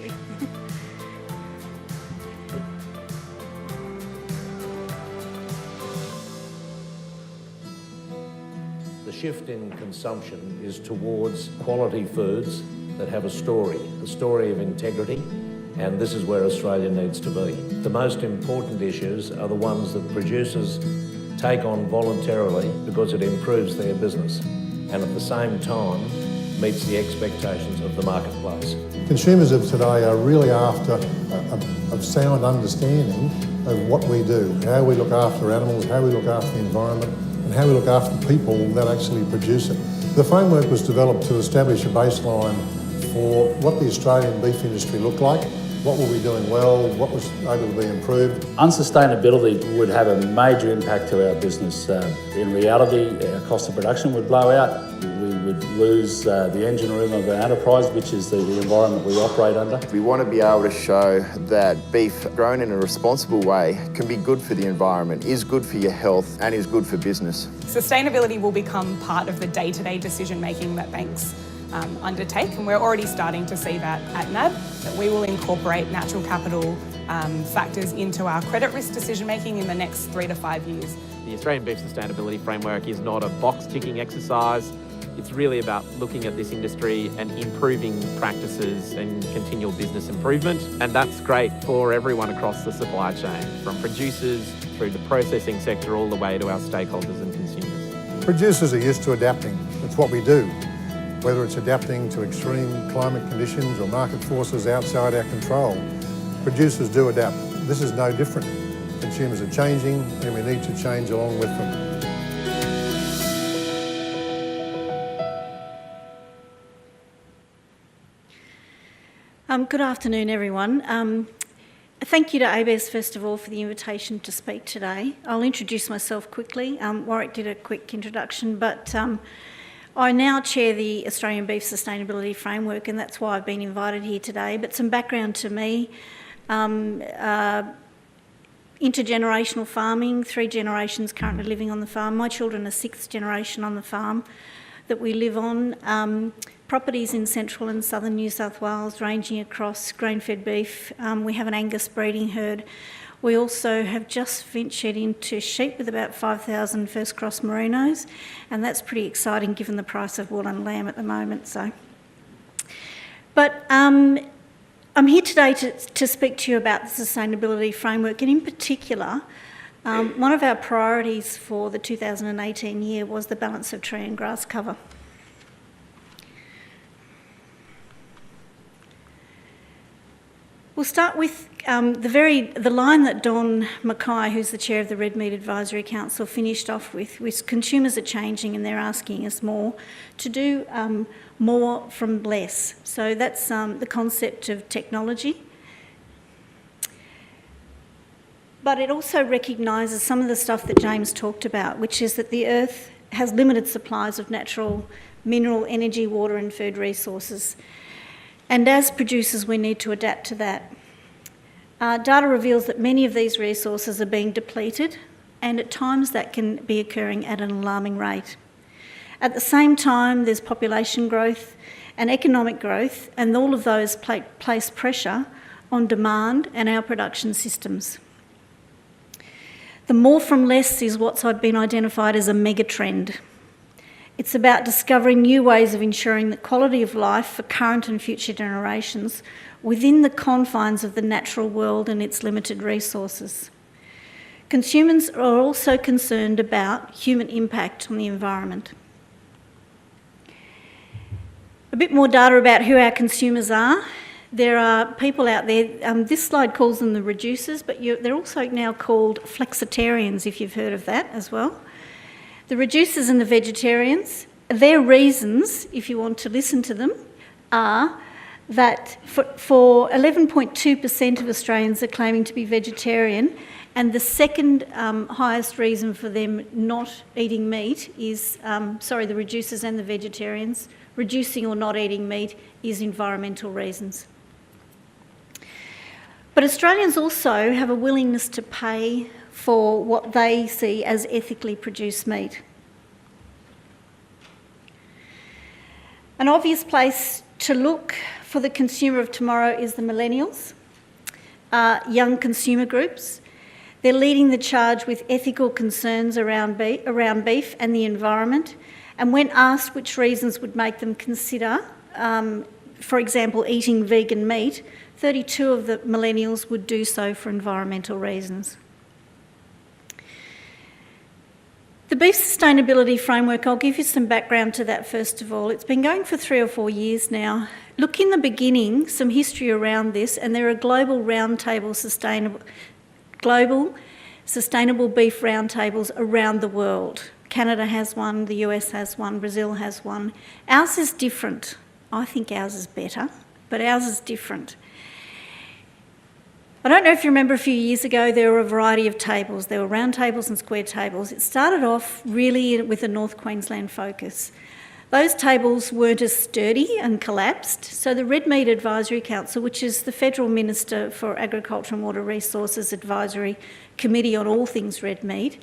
you. The shift in consumption is towards quality foods that have a story of integrity, and this is where Australia needs to be. The most important issues are the ones that producers take on voluntarily because it improves their business and at the same time meets the expectations of the marketplace. Consumers of today are really after a sound understanding of what we do, how we look after animals, how we look after the environment, and how we look after the people that actually produce it. The framework was developed to establish a baseline for what the Australian beef industry looked like, what were we doing well, what was able to be improved. Unsustainability would have a major impact to our business. In reality, our cost of production would blow out. We would lose the engine room of our enterprise, which is the environment we operate under. We want to be able to show that beef grown in a responsible way can be good for the environment, is good for your health and is good for business. Sustainability will become part of the day-to-day decision-making that banks undertake, and we're already starting to see that at NAB, that we will incorporate natural capital factors into our credit risk decision-making in the next 3 to 5 years. The Australian Beef Sustainability Framework is not a box-ticking exercise. It's really about looking at this industry and improving practices and continual business improvement. And that's great for everyone across the supply chain, from producers through the processing sector all the way to our stakeholders and consumers. Producers are used to adapting. It's what we do. Whether it's adapting to extreme climate conditions or market forces outside our control, producers do adapt. This is no different. Consumers are changing and we need to change along with them. Good afternoon, everyone. Thank you to ABS, first of all, for the invitation to speak today. I'll introduce myself quickly. Warwick did a quick introduction, but I now chair the Australian Beef Sustainability Framework, and that's why I've been invited here today. But some background to me. Intergenerational farming, 3 generations currently living on the farm. My children are 6th generation on the farm that we live on. Properties in central and southern New South Wales ranging across grain-fed beef. We have an Angus breeding herd. We also have just ventured into sheep with about 5,000 first cross merinos, and that's pretty exciting given the price of wool and lamb at the moment. But I'm here today to speak to you about the sustainability framework, and in particular, one of our priorities for the 2018 year was the balance of tree and grass cover. We'll start with the line that Don Mackay, who's the chair of the Red Meat Advisory Council, finished off with consumers are changing and they're asking us more to do more from less. So that's the concept of technology. But it also recognises some of the stuff that James talked about, which is that the earth has limited supplies of natural, mineral, energy, water and food resources. And as producers, we need to adapt to that. Data reveals that many of these resources are being depleted, and at times that can be occurring at an alarming rate. At the same time, there's population growth and economic growth, and all of those place pressure on demand and our production systems. The more from less is what's been identified as a mega trend. It's about discovering new ways of ensuring the quality of life for current and future generations within the confines of the natural world and its limited resources. Consumers are also concerned about human impact on the environment. A bit more data about who our consumers are. There are people out there, this slide calls them the reducers, but they're also now called flexitarians, if you've heard of that as well. The reducers and the vegetarians, their reasons, if you want to listen to them, are that for 11.2% of Australians are claiming to be vegetarian, and the second highest reason for them not eating meat is, the reducers and the vegetarians, reducing or not eating meat is environmental reasons. But Australians also have a willingness to pay for what they see as ethically produced meat. An obvious place to look for the consumer of tomorrow is the millennials, young consumer groups. They're leading the charge with ethical concerns around beef and the environment. And when asked which reasons would make them consider, for example, eating vegan meat, 32 of the millennials would do so for environmental reasons. The Beef Sustainability Framework, I'll give you some background to that first of all. It's been going for 3 or 4 years now. Look, in the beginning, some history around this, and there are global sustainable beef roundtables around the world. Canada has one, the US has one, Brazil has one. Ours is different. I think ours is better, but ours is different. I don't know if you remember a few years ago, there were a variety of tables. There were round tables and square tables. It started off really with a North Queensland focus. Those tables weren't as sturdy and collapsed, so the Red Meat Advisory Council, which is the Federal Minister for Agriculture and Water Resources Advisory Committee on all things red meat,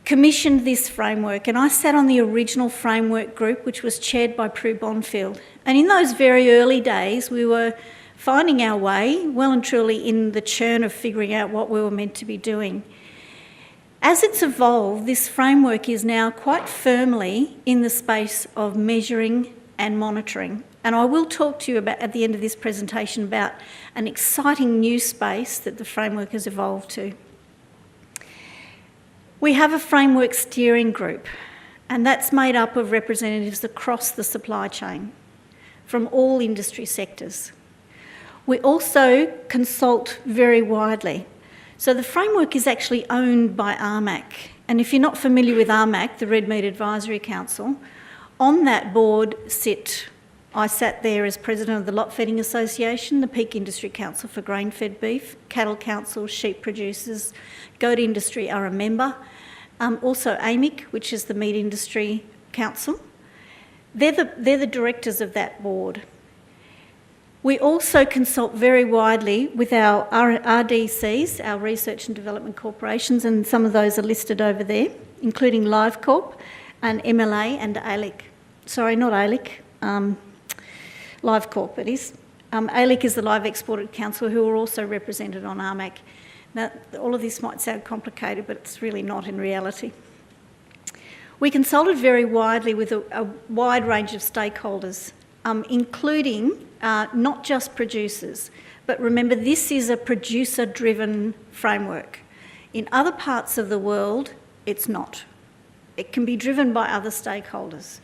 commissioned this framework, and I sat on the original framework group, which was chaired by Prue Bonfield. And in those very early days, we were finding our way, well and truly in the churn of figuring out what we were meant to be doing. As it's evolved, this framework is now quite firmly in the space of measuring and monitoring. And I will talk to you about, at the end of this presentation, about an exciting new space that the framework has evolved to. We have a framework steering group, and that's made up of representatives across the supply chain from all industry sectors. We also consult very widely. So the framework is actually owned by RMAC. And if you're not familiar with RMAC, the Red Meat Advisory Council, on that board I sat there as President of the Lot Feeding Association, the Peak Industry Council for Grain-Fed Beef, Cattle Council, Sheep Producers, Goat Industry are a member. Also AMIC, which is the Meat Industry Council. They're the directors of that board. We also consult very widely with our RDCs, our Research and Development Corporations, and some of those are listed over there, including LiveCorp and MLA and ALEC. Sorry, not ALEC, LiveCorp it is. ALEC is the Live Exported Council, who are also represented on RMAC. Now, all of this might sound complicated, but it's really not in reality. We consulted very widely with a wide range of stakeholders, including not just producers, but remember this is a producer-driven framework. In other parts of the world, it's not. It can be driven by other stakeholders.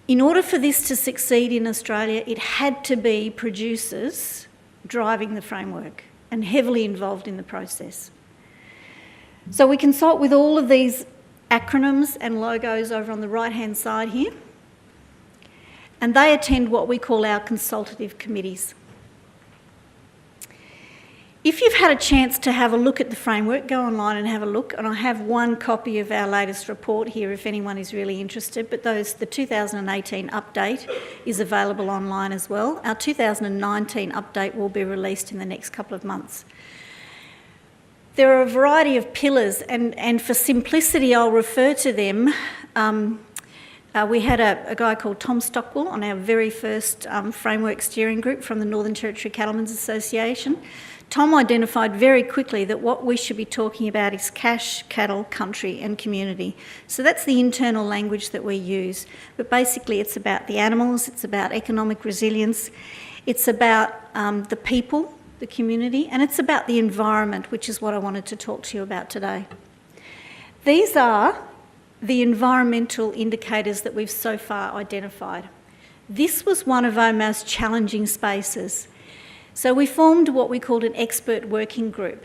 In order for this to succeed in Australia, it had to be producers driving the framework and heavily involved in the process. So we consult with all of these acronyms and logos over on the right-hand side here, and they attend what we call our consultative committees. If you've had a chance to have a look at the framework, go online and have a look, and I have one copy of our latest report here if anyone is really interested, but the 2018 update is available online as well. Our 2019 update will be released in the next couple of months. There are a variety of pillars, and for simplicity I'll refer to them. We had a guy called Tom Stockwell on our very first framework steering group from the Northern Territory Cattlemen's Association. Tom identified very quickly that what we should be talking about is cash, cattle, country and community. So that's the internal language that we use. But basically it's about the animals, it's about economic resilience, it's about the people, the community, and it's about the environment, which is what I wanted to talk to you about today. These are the environmental indicators that we've so far identified. This was one of our most challenging spaces. So we formed what we called an expert working group,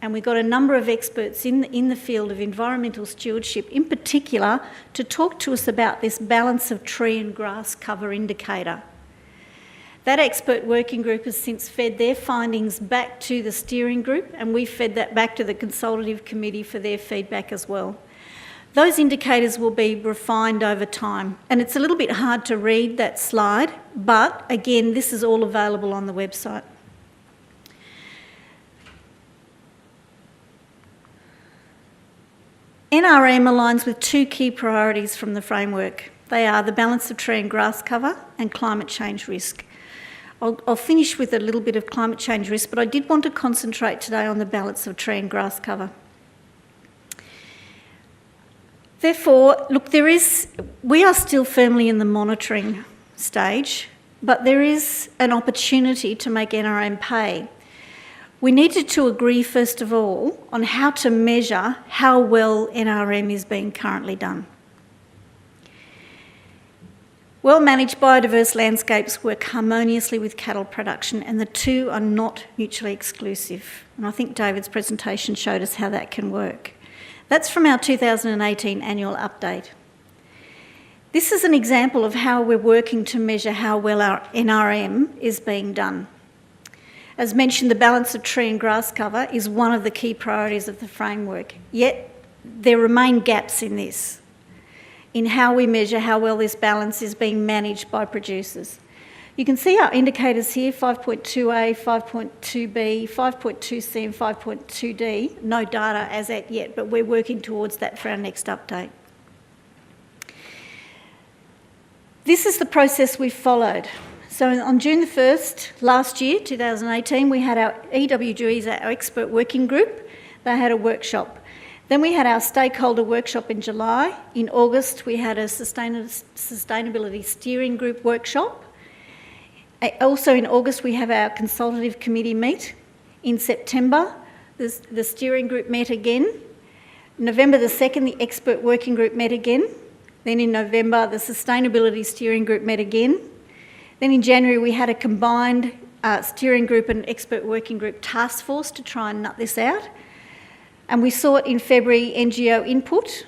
and we got a number of experts in the field of environmental stewardship, in particular, to talk to us about this balance of tree and grass cover indicator. That expert working group has since fed their findings back to the steering group, and we fed that back to the consultative committee for their feedback as well. Those indicators will be refined over time, and it's a little bit hard to read that slide, but again, this is all available on the website. NRM aligns with two key priorities from the framework. They are the balance of tree and grass cover and climate change risk. I'll finish with a little bit of climate change risk, but I did want to concentrate today on the balance of tree and grass cover. Therefore, look, we are still firmly in the monitoring stage, but there is an opportunity to make NRM pay. We needed to agree, first of all, on how to measure how well NRM is being currently done. Well-managed biodiverse landscapes work harmoniously with cattle production, and the two are not mutually exclusive. And I think David's presentation showed us how that can work. That's from our 2018 annual update. This is an example of how we're working to measure how well our NRM is being done. As mentioned, the balance of tree and grass cover is one of the key priorities of the framework, yet there remain gaps in this, in how we measure how well this balance is being managed by producers. You can see our indicators here, 5.2a, 5.2b, 5.2c and 5.2d. No data as at yet, but we're working towards that for our next update. This is the process we've followed. So on June the 1st last year, 2018, we had our EWGs, our expert working group. They had a workshop. Then we had our stakeholder workshop in July. In August, we had a sustainability steering group workshop. Also in August, we have our consultative committee meet. In September, the steering group met again. November the 2nd, the expert working group met again. Then in November, the sustainability steering group met again. Then in January, we had a combined steering group and expert working group task force to try and nut this out. And we saw it in February, NGO input.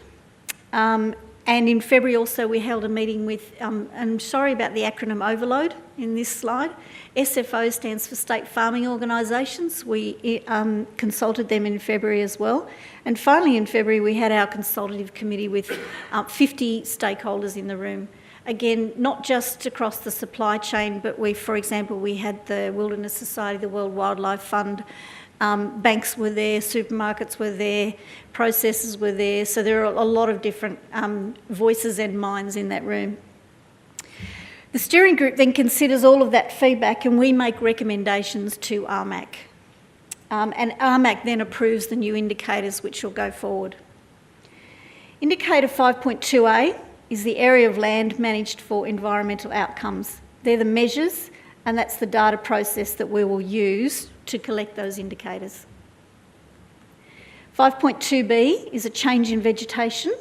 And in February also we held a meeting with, I'm sorry about the acronym overload in this slide. SFO stands for State Farming Organisations. We consulted them in February as well. And finally in February we had our consultative committee with 50 stakeholders in the room. Again, not just across the supply chain, but for example, we had the Wilderness Society, the World Wildlife Fund, banks were there, supermarkets were there, processors were there, so there are a lot of different voices and minds in that room. The steering group then considers all of that feedback and we make recommendations to RMAC. And RMAC then approves the new indicators which will go forward. Indicator 5.2a is the area of land managed for environmental outcomes. They're the measures and that's the data process that we will use to collect those indicators. 5.2b is a change in vegetation.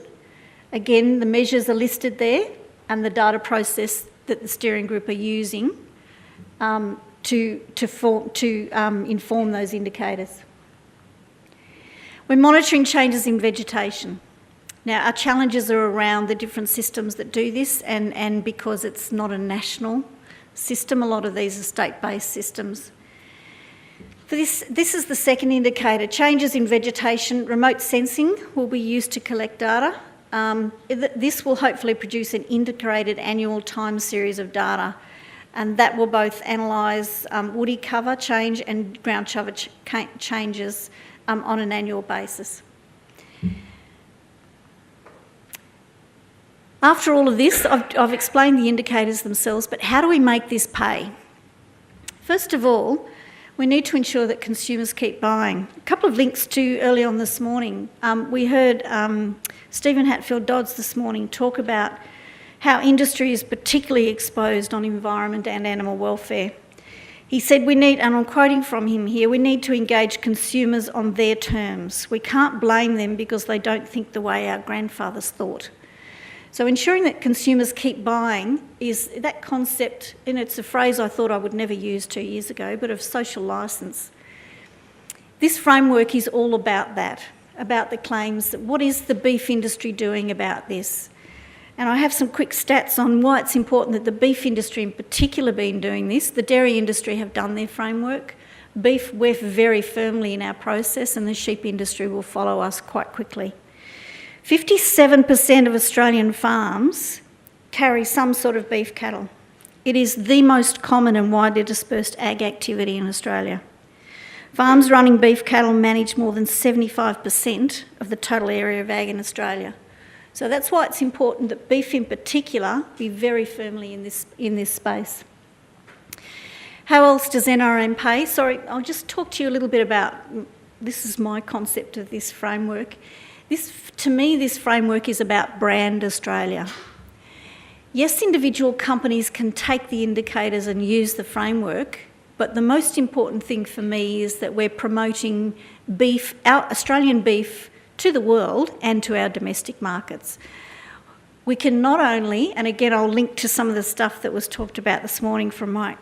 Again, the measures are listed there and the data process that the steering group are using to inform those indicators. We're monitoring changes in vegetation. Now, our challenges are around the different systems that do this and because it's not a national system, a lot of these are state-based systems. For this is the second indicator. Changes in vegetation, remote sensing will be used to collect data. This will hopefully produce an integrated annual time series of data, and that will both analyse woody cover change and ground cover changes on an annual basis. After all of this, I've explained the indicators themselves, but how do we make this pay? First of all, we need to ensure that consumers keep buying. A couple of links to early on this morning. We heard Stephen Hatfield-Dodds this morning talk about how industry is particularly exposed on environment and animal welfare. He said we need, and I'm quoting from him here, we need to engage consumers on their terms. We can't blame them because they don't think the way our grandfathers thought. So ensuring that consumers keep buying is that concept, and it's a phrase I thought I would never use 2 years ago, but of social licence. This framework is all about that, about the claims that what is the beef industry doing about this? And I have some quick stats on why it's important that the beef industry in particular been doing this. The dairy industry have done their framework. Beef, we're very firmly in our process, and the sheep industry will follow us quite quickly. 57% of Australian farms carry some sort of beef cattle. It is the most common and widely dispersed ag activity in Australia. Farms running beef cattle manage more than 75% of the total area of ag in Australia. So that's why it's important that beef in particular be very firmly in this space. How else does NRM pay? Sorry, I'll just talk to you a little bit about, this is my concept of this framework. To me, this framework is about brand Australia. Yes, individual companies can take the indicators and use the framework, but the most important thing for me is that we're promoting beef, our Australian beef, to the world and to our domestic markets. We can not only, and again I'll link to some of the stuff that was talked about this morning from Mike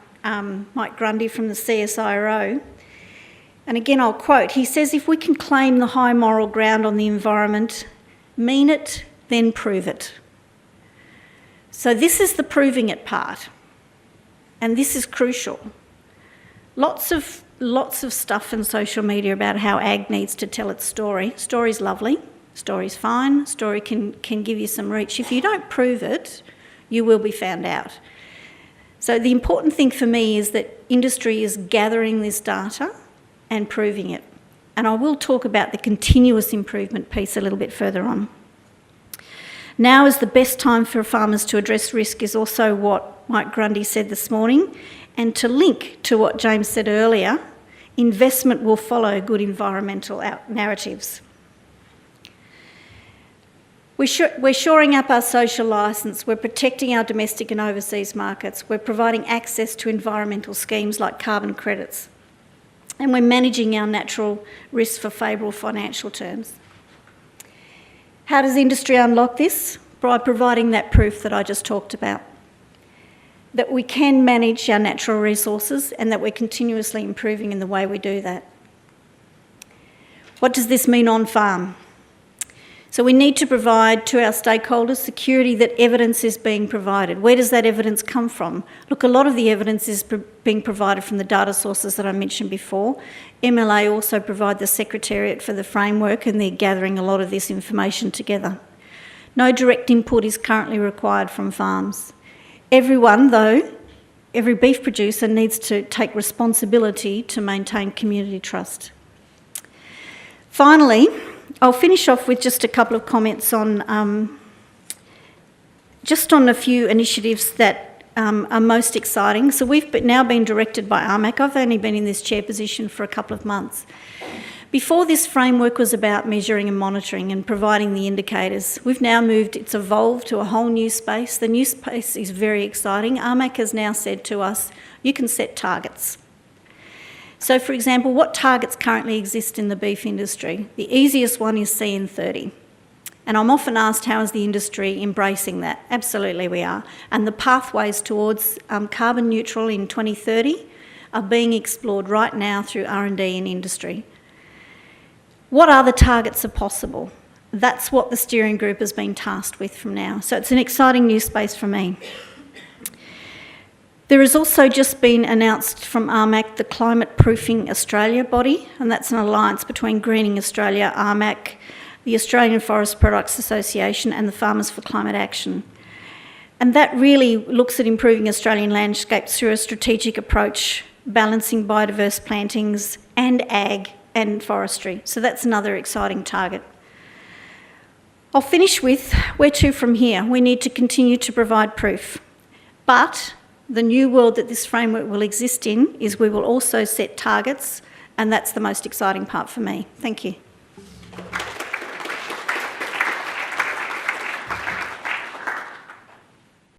Grundy from the CSIRO, and again I'll quote, he says, if we can claim the high moral ground on the environment, mean it, then prove it. So this is the proving it part, and this is crucial. Lots of stuff in social media about how ag needs to tell its story. Story's lovely, story's fine, story can give you some reach. If you don't prove it, you will be found out. So the important thing for me is that industry is gathering this data and proving it. And I will talk about the continuous improvement piece a little bit further on. Now is the best time for farmers to address risk is also what Mike Grundy said this morning. And to link to what James said earlier, investment will follow good environmental narratives. We're shoring up our social licence, we're protecting our domestic and overseas markets, we're providing access to environmental schemes like carbon credits, and we're managing our natural risks for favourable financial terms. How does industry unlock this? By providing that proof that I just talked about. That we can manage our natural resources and that we're continuously improving in the way we do that. What does this mean on farm? So we need to provide to our stakeholders security that evidence is being provided. Where does that evidence come from? Look, a lot of the evidence is being provided from the data sources that I mentioned before. MLA also provide the Secretariat for the framework, and they're gathering a lot of this information together. No direct input is currently required from farms. Everyone, though, every beef producer needs to take responsibility to maintain community trust. Finally, I'll finish off with just a couple of comments on a few initiatives that are most exciting. So we've now been directed by RMAC. I've only been in this chair position for a couple of months. Before, this framework was about measuring and monitoring and providing the indicators. We've now moved, it's evolved to a whole new space. The new space is very exciting. RMAC has now said to us, you can set targets. So, for example, what targets currently exist in the beef industry? The easiest one is CN30. And I'm often asked, how is the industry embracing that? Absolutely we are. And the pathways towards carbon neutral in 2030 are being explored right now through R&D in industry. What other targets are possible? That's what the steering group has been tasked with from now. So it's an exciting new space for me. There has also just been announced from RMAC the Climate Proofing Australia body, and that's an alliance between Greening Australia, RMAC, the Australian Forest Products Association and the Farmers for Climate Action. And that really looks at improving Australian landscapes through a strategic approach, balancing biodiverse plantings and ag and forestry. So that's another exciting target. I'll finish with, where to from here? We need to continue to provide proof. But the new world that this framework will exist in is we will also set targets, and that's the most exciting part for me. Thank you.